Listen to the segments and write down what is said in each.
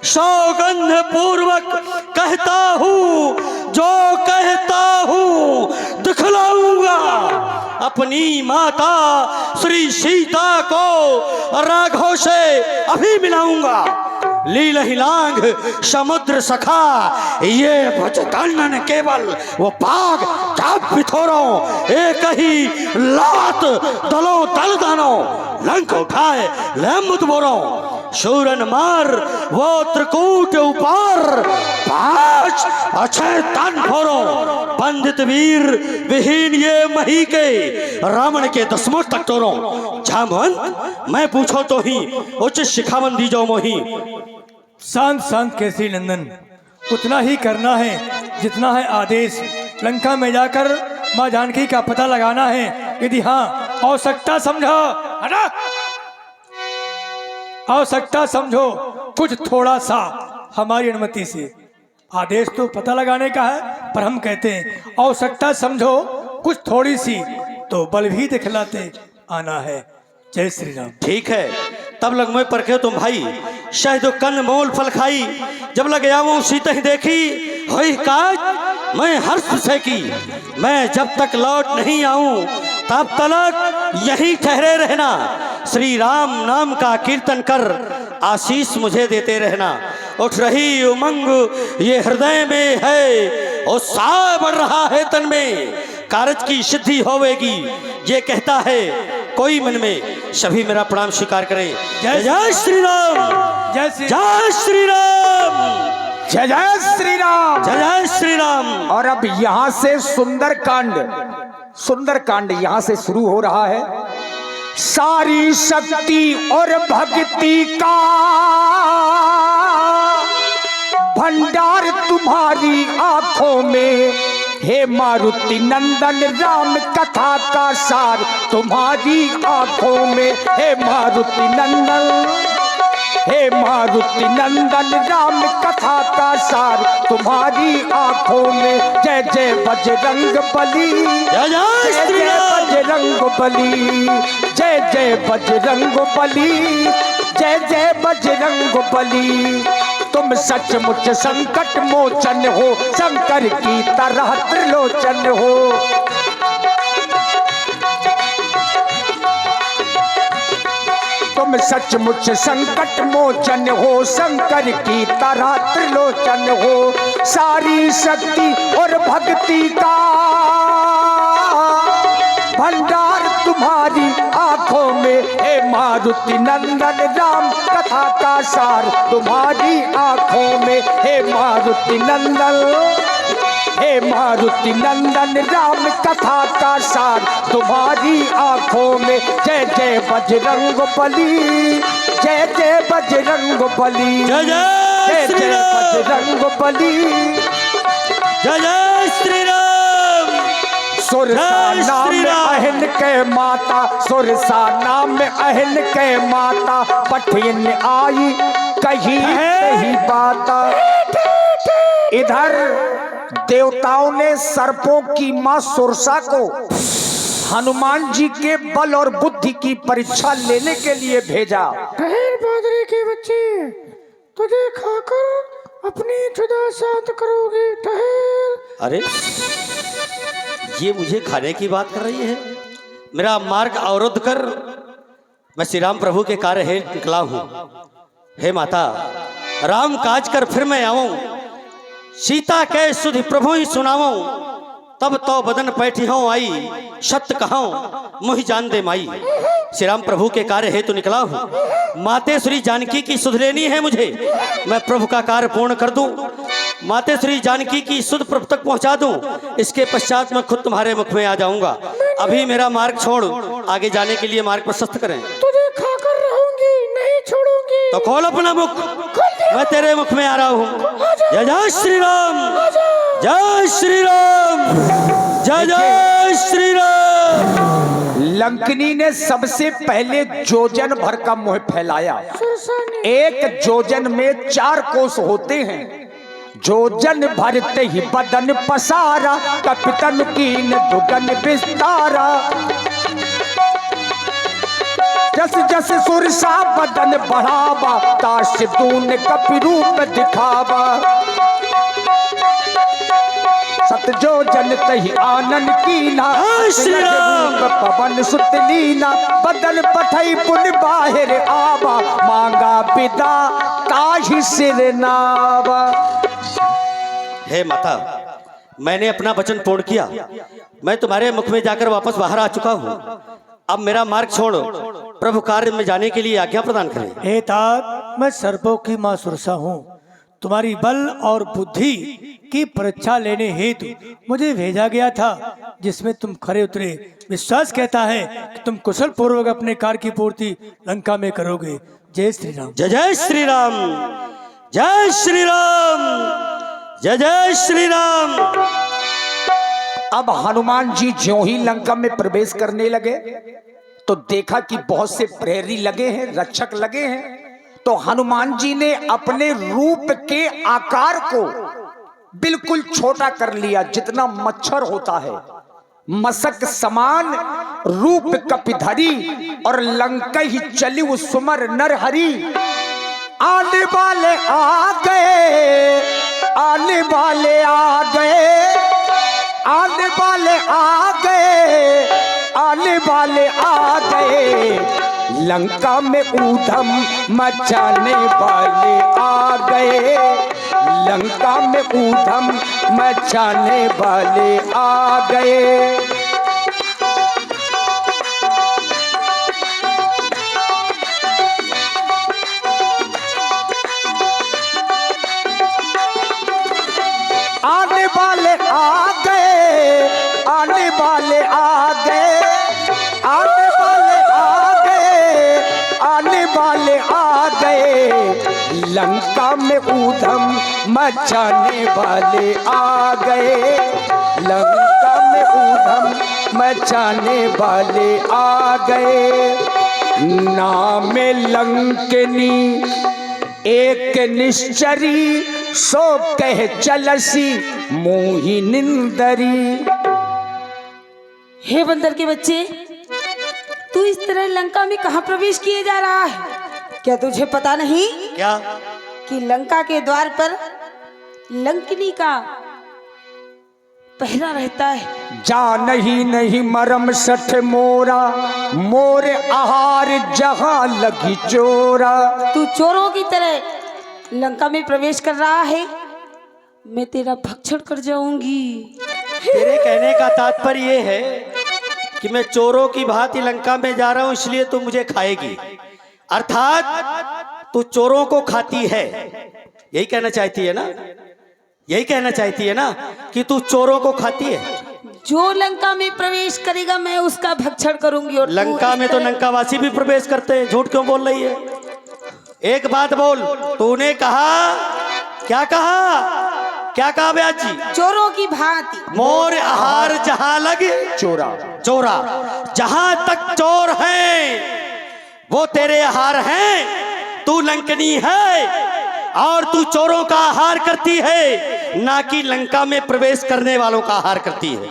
सौगंध पूर्वक कहता हूँ, जो कहता हूँ दिखलाऊंगा। अपनी माता श्री सीता को राघव से अभी मिलाऊंगा। लीलहिलांग समुद्र सखा, ये भजतन न केवल वो पाग चाप बिथोरों, एक ही लात दलों दल दानो, लंक उठाए लंबुत बोरों। शूरन मार वो त्रिकूट ऊपर, पांच अक्षय तन फोरों। पंडित वीर विहीन ये मही के, रावण के दसमों तक तोरों। जामवंत मैं पूछो तो ही उच्च शिखावन दी जाओ मोही। शांत शांत केसरी नंदन, उतना ही करना है जितना है आदेश। लंका में जाकर माँ जानकी का पता लगाना है। यदि हाँ आवश्यकता समझो, हटा आवश्यकता समझो कुछ थोड़ा सा हमारी अनुमति से। आदेश तो पता लगाने का है, पर हम कहते हैं आवश्यकता समझो कुछ थोड़ी सी, तो बल भी दिखलाते आना है। जय श्री राम। ठीक है, तब लग मैं परखे तुम भाई, शहद कन मोल फल खाई। जब लग आवूं सीता ही देखी, होई काज मैं हर्ष से की। मैं जब तक लौट नहीं आऊं तब तक यहीं ठहरे रहना। श्री राम नाम का कीर्तन कर आशीष मुझे देते रहना। उठ रही उमंग ये हृदय में है, उत्साह बढ़ रहा है तन में। कारज की सिद्धि होवेगी ये कहता है कोई मन में। सभी मेरा प्रणाम स्वीकार करें। जय जय श्री राम, जय श्री जय श्री राम, जय जय श्री राम, जय जय श्री राम। और अब यहाँ से सुंदरकांड यहाँ से शुरू हो रहा है। सारी शक्ति और भक्ति का भंडार तुम्हारी आंखों में, हे मारुति नंदन राम कथा का सार तुम्हारी आंखों में। हे मारुति नंदन, हे मारुति नंदन राम कथा का सार तुम्हारी आंखों में। जय जय बजरंग बली, जय जय श्री राम, बजरंग बली, जय जय बजरंग बली, जय जय बजरंग बली। तुम सचमुच संकट मोचन हो, शंकर की तरह त्रिलोचन हो। तुम सचमुच संकट मोचन हो, शंकर की तरह त्रिलोचन हो। सारी शक्ति और भक्ति का भंडार तुम्हारी आंखों में, हे मारुति नंदन राम कथा का सार तुम्हारी आंखों में। हे मारुति नंदन, हे मारुति नंदन राम कथा का सार तुम्हारी आंखों में। जय जय बजरंग बली, जय जय बजरंग बली, जय जय श्री राम, बजरंग बली, जय जय श्री राम। सुरसा नाम अहन के माता, सुरसा नाम अहन के माता, पठिन आई कहीं कहीं बाता। इधर देवताओं ने सर्पों की मां सुरसा को हनुमान जी के बल और बुद्धि की परीक्षा लेने के लिए भेजा। ठहर बादरी के बच्चे, तुझे खाकर अपनी जुदा शांत करोगे। ठहर। अरे ये मुझे खाने की बात कर रही है? मेरा मार्ग अवरुद्ध कर, मैं श्री राम प्रभु के कार्य है निकला हूँ। हे माता, राम काज कर फिर मैं आऊं, सीता के सुधि प्रभु ही सुनाऊं। तब तो बदन पैठी हो आई, सत्य कहूं मुहि जान दे माई। श्री राम प्रभु के कार्य है तो निकला हूँ। माते श्री जानकी की सुध लेनी है मुझे, मैं प्रभु का कार्य पूर्ण कर दूं। माते श्री जानकी की सुध प्रभु तक पहुंचा दूं, इसके पश्चात मैं खुद तुम्हारे मुख में आ जाऊंगा। अभी मेरा मार्ग छोड़, आगे जाने के लिए मार्ग प्रशस्त करें। तुझे खाकर रहूंगी, नहीं छोड़ूंगी। तो खोल अपना मुख, मैं तेरे मुख में आ रहा हूँ। जय जय श्री राम, जय श्री राम, जय जय श्री राम। लंकनी ने सबसे पहले जोजन भर का मोह फैलाया। एक जोजन में 4 कोस होते हैं। जोजन भरते ही बदन पसारा, कपितन कीन दुगन विस्तारा। जस जस सुरसा बदन बढ़ावा, ताश दून कपि रूप दिखावा। सतजो जन तहि आनंद कीना, श्री राम। पवन सुत लीना। बदन पठई पुन बाहिर आवा, मांगा पिता ताहि सिर नावा। हे माता, मैंने अपना वचन पूर्ण किया। मैं तुम्हारे मुख में जाकर वापस बाहर आ चुका हूँ। अब मेरा मार्ग छोड़ प्रभु कार्य में जाने के लिए आज्ञा प्रदान करें। हे तात, मैं सर्पों की माँ सुरसा हूँ। तुम्हारी बल और बुद्धि की परीक्षा लेने हेतु मुझे भेजा गया था, जिसमें तुम खरे उतरे। विश्वास कहता है कि तुम कुशल पूर्वक अपने कार्य की पूर्ति लंका में करोगे। जय श्री राम। जय जय श्री राम, जय श्री राम, जय जय श्री राम। अब हनुमान जी ज्यों ही लंका में प्रवेश करने लगे तो देखा कि बहुत से प्रहरी लगे हैं, रक्षक लगे हैं। तो हनुमान जी ने अपने रूप के आकार को बिल्कुल छोटा कर लिया, जितना मच्छर होता है। मसक समान रूप कपिधरी, और लंका ही चली वो सुमर नरहरि। आने वाले आ गए, आने वाले आ गए, आने वाले आ गए, आने वाले आ गए। लंका में ऊधम मचाने वाले आ गए, लंका में ऊधम मचाने वाले आ गए। आने वाले आ गए, आने वाले आ गए, आने वाले आ गए, आने वाले आ गए। लंका में ऊधम मचाने वाले आ गए, लंका में ऊधम मचाने वाले आ गए। नाम लंकनी एक निश्चरी, सो कह चलसी मोहि निंदरी। हे बंदर के बच्चे, तू इस तरह लंका में कहाँ प्रवेश किए जा रहा है? क्या तुझे पता नहीं क्या? कि लंका के द्वार पर लंकिनी का पहरा रहता है? जा नहीं मरम सठ मोरा, मोरे आहार जहां लगी चोरा। तू चोरों की तरह लंका में प्रवेश कर रहा है, मैं तेरा भक्षण कर जाऊंगी। तेरे कहने का तात्पर्य ये है कि मैं चोरों की भांति लंका में जा रहा हूं, इसलिए तू मुझे खाएगी, अर्थात तू चोरों को खाती है। यही कहना चाहती है ना? यही कहना चाहती है ना कि तू चोरों को खाती है? जो लंका में प्रवेश करेगा मैं उसका भक्षण करूंगी। और लंका में तो लंकावासी भी प्रवेश करते हैं, झूठ क्यों बोल रही है? एक बात बोल, तूने कहा, क्या कहा, क्या कहा ब्याज जी? चोरों की भांति। मोर आहार जहां लगे चोरा, चोरा। जहां तक चोर हैं वो तेरे आहार हैं। तू लंकनी है और तू चोरों का आहार करती है, ना कि लंका में प्रवेश करने वालों का आहार करती है।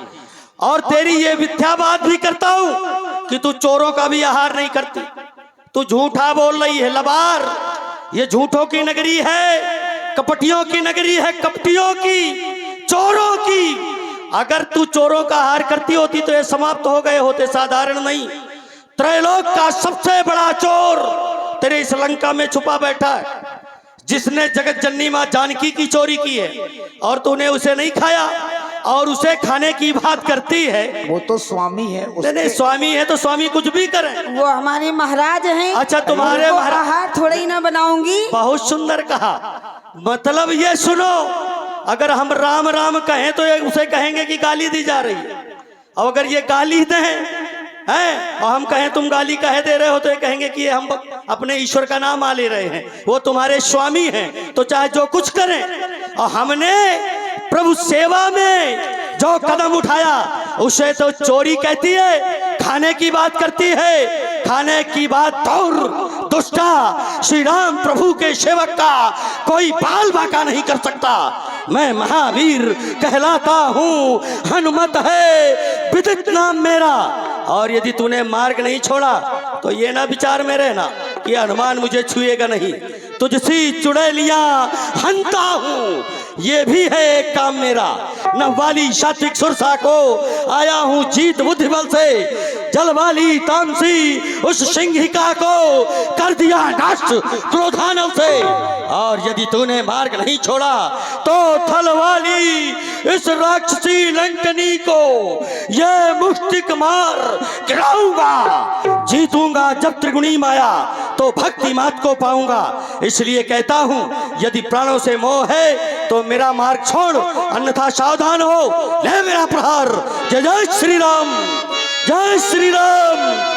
और तेरी ये मिथ्या बात भी करता हूं कि तू चोरों का भी आहार नहीं करती। तू झूठा बोल रही है लबार। ये झूठों की नगरी है, कपटियों की नगरी है, कपटियों की, चोरों की। अगर तू चोरों का आहार करती होती तो ये समाप्त हो गए होते, साधारण नहीं। त्रैलोक का सबसे बड़ा चोर तेरे इस लंका में छुपा बैठा है, जिसने जगत जननी मां जानकी की चोरी की है और तूने उसे नहीं खाया और उसे खाने की बात करती है। वो तो स्वामी है, नहीं, स्वामी है तो स्वामी कुछ भी करे। वो हमारे महाराज हैं। अच्छा, तुम्हारे महाराज आहार थोड़ा ही ना बनाऊंगी। बहुत सुंदर कहा। मतलब ये सुनो, अगर हम राम राम कहें तो उसे कहेंगे कि गाली दी जा रही है, और अगर ये गाली दें हैं और हम कहें तुम गाली कहे दे रहे हो तो ये कहेंगे कि ये हम अपने ईश्वर का नाम आ ले रहे हैं। वो तुम्हारे स्वामी हैं तो चाहे जो कुछ करें। और हमने प्रभु सेवा में जो कदम उठाया उसे तो चोरी कहती है, खाने की बात करती है। खाने की बात दूर, दुष्टा श्री राम प्रभु के सेवक का कोई बाल बाका नहीं कर सकता। मैं महावीर कहलाता हूँ, हनुमत है विदित नाम मेरा। और यदि तूने मार्ग नहीं छोड़ा तो ये ना विचार में रहना कि हनुमान मुझे छुएगा नहीं। तुझसी चुड़ैलियां हंता हूँ, ये भी है एक काम मेरा। नवाली सात्विक सुरसा को आया हूँ जीत बुद्धि बल से। जल वाली तामसी उस सिंहिका को कर दिया नष्ट क्रोधानल से। और यदि तूने मार्ग नहीं छोड़ा तो थल वाली इस राक्षसी लंकनी को ये मुष्टिक मार गिराऊंगा। जीतूंगा जब त्रिगुणी माया तो भक्ति मात को पाऊंगा। इसलिए कहता हूं यदि प्राणों से मोह है तो मेरा मार्ग छोड़, अन्यथा सावधान हो। ले मेरा प्रहार। जय जय श्री राम, जय श्री राम।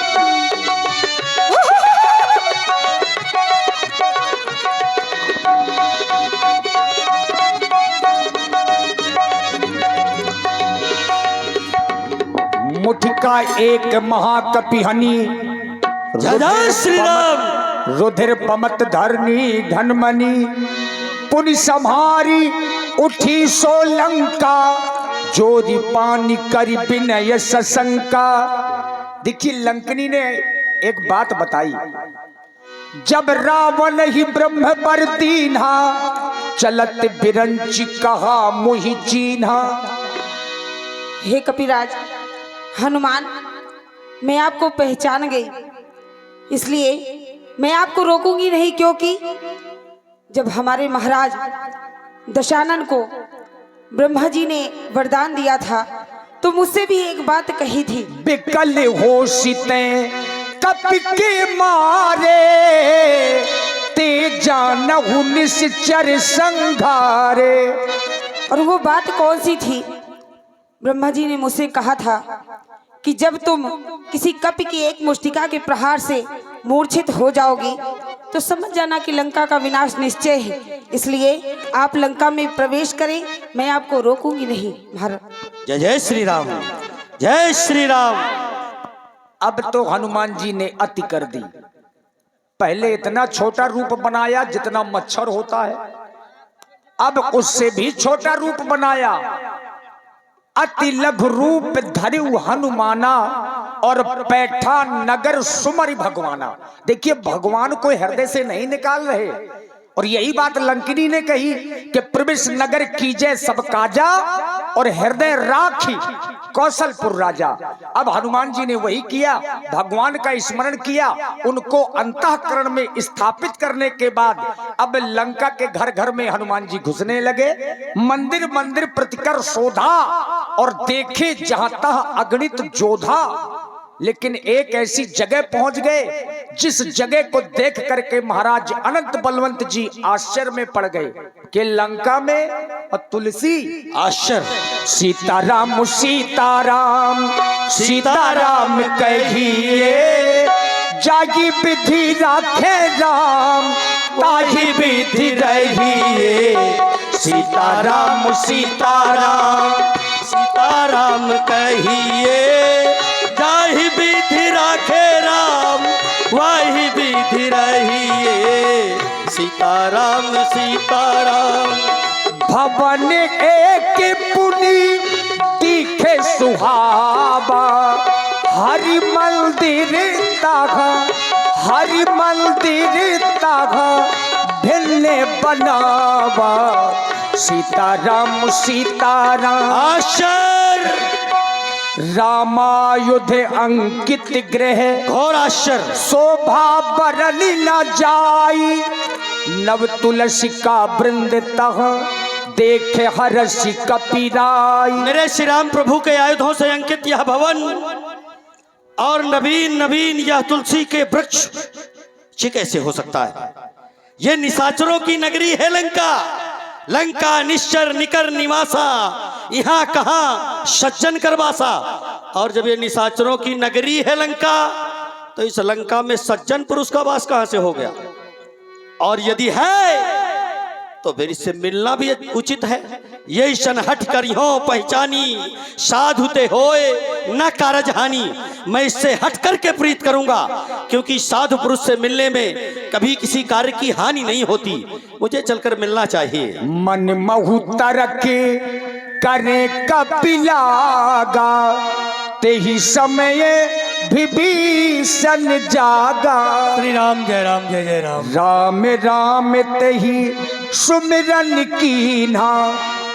मुठिका एक महाकपि हनी, जय जय श्री राम। रुधिर पमत धरनी धनमनी, पुनि संहारी उठी सोलंका, जोरी पानी करी विनय सशंका। देखिए लंकनी ने एक बात बताई, जब रावण ही ब्रह्म पर दीन्हा, चलत बिरंची कहा मुहि चीन्हा। हे कपिराज, हनुमान, मैं आपको पहचान गई, इसलिए मैं आपको रोकूंगी नहीं, क्योंकि जब हमारे महाराज दशानन को ब्रह्मा जी ने वरदान दिया था तो मुझसे भी एक बात कही थी, बिकल हो सीते कपि के मारे, ते जानहु निश्चर संघारे। और वो बात कौन सी थी? ब्रह्मा जी ने मुझसे कहा था कि जब तुम किसी कपि की एक मुष्टिका के प्रहार से मूर्छित हो जाओगी तो समझ जाना कि लंका का विनाश निश्चय है। इसलिए आप लंका में प्रवेश करें, मैं आपको रोकूंगी नहीं। भारत जय जय श्री राम, जय श्री राम। अब तो हनुमान जी ने अति कर दी। पहले इतना छोटा रूप बनाया जितना मच्छर होता है, अब उससे भी छोटा रूप बनाया। अति लघु रूप धरिउ हनुमाना, और बैठा नगर सुमरि भगवाना। देखिए भगवान को हृदय से नहीं निकाल रहे, और यही बात लंकिनी ने कही कि प्रवेश नगर कीजे सब काजा, और हृदय राखी कौशलपुर राजा। अब हनुमान जी ने वही किया, भगवान का स्मरण किया, उनको अंतःकरण में स्थापित करने के बाद अब लंका के घर घर में हनुमान जी घुसने लगे। मंदिर मंदिर प्रतिकर शोधा, और देखे जहां तह अगणित जोधा। लेकिन एक ऐसी जगह पहुंच गए जिस जगह को देख करके महाराज अनंत बलवंत जी आश्चर्य में पड़ गए कि लंका में और तुलसी। आश्चर्य। सीताराम सीताराम सीताराम कहिए, जागी विधि राखे राम, ताही विधि रहिए। सीताराम सीताराम सीताराम कहिए, जाहि विधि राखे राम, वाहि विधि रहिए। सीताराम सीताराम। भवन एक पुनि दिखे सुहावा, हरि मंदिर ताघा, हरि मंदिर ताघा भिन्न बनावा। सीताराम सीताराम। आश्चर्य। रामायुध अंकित ग्रह, घोर आश्चर्य। शोभा बरनी न जाई, नव तुलसी का वृंद तह, देखे हर्षि कपिराई। मेरे श्री राम प्रभु के आयुधों से अंकित यह भवन और नवीन नवीन यह तुलसी के वृक्ष, ये कैसे हो सकता है? ये निशाचरों की नगरी है लंका। लंका निश्चर निकर निवासा, यहाँ कहाँ सज्जन करवासा। और जब ये निशाचरों की नगरी है लंका, तो इस लंका में सज्जन पुरुष का वास कहाँ से हो गया? और यदि है तो फिर इससे मिलना भी उचित है। ये शन हट कर यो पहचानी, साधु ते होए न कारज हानि। मैं इससे हट करके प्रीत करूंगा, क्योंकि साधु पुरुष से मिलने में कभी किसी कार्य की हानि नहीं होती। मुझे चलकर मिलना चाहिए। मन महु तरके करे कपिलागा, ते ही समय विभीषण जागा। श्री राम जय राम जय जय राम। राम राम ते ही सुमिरन कीन्हा,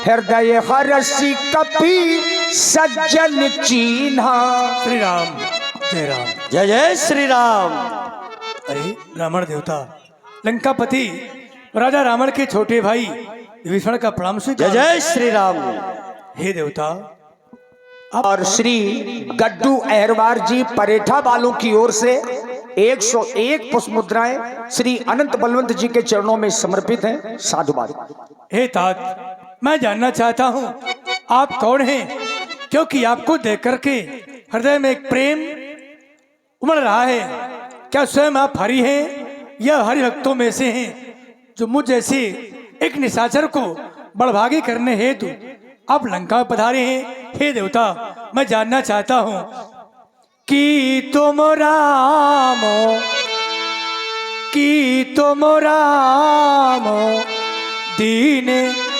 हृदय हर्षि कपि सज्जन चीन्हा। श्री राम जय राम। जय जय श्री राम। अरे रावण देवता लंकापति राजा रावण के छोटे भाई विभीषण का प्रणाम जय स्वीकार। जय श्री राम। हे देवता और श्री गड्डू अहरवार जी परेठा वालों की ओर से 101 पुष्प मुद्राएं श्री अनंत बलवंत जी के चरणों में समर्पित हैं। साधुवाद। हे तात, मैं जानना चाहता हूँ आप कौन हैं, क्योंकि आपको देख करके हृदय में एक प्रेम उमड़ रहा है। क्या स्वयं आप हरि हैं या हरि भक्तों में से हैं जो मुझ जैसे एक निशाचर को बड़भागी करने हेतु आप लंका में पधारे हैं? हे देवता, मैं जानना चाहता हूँ कि तुम राम दीन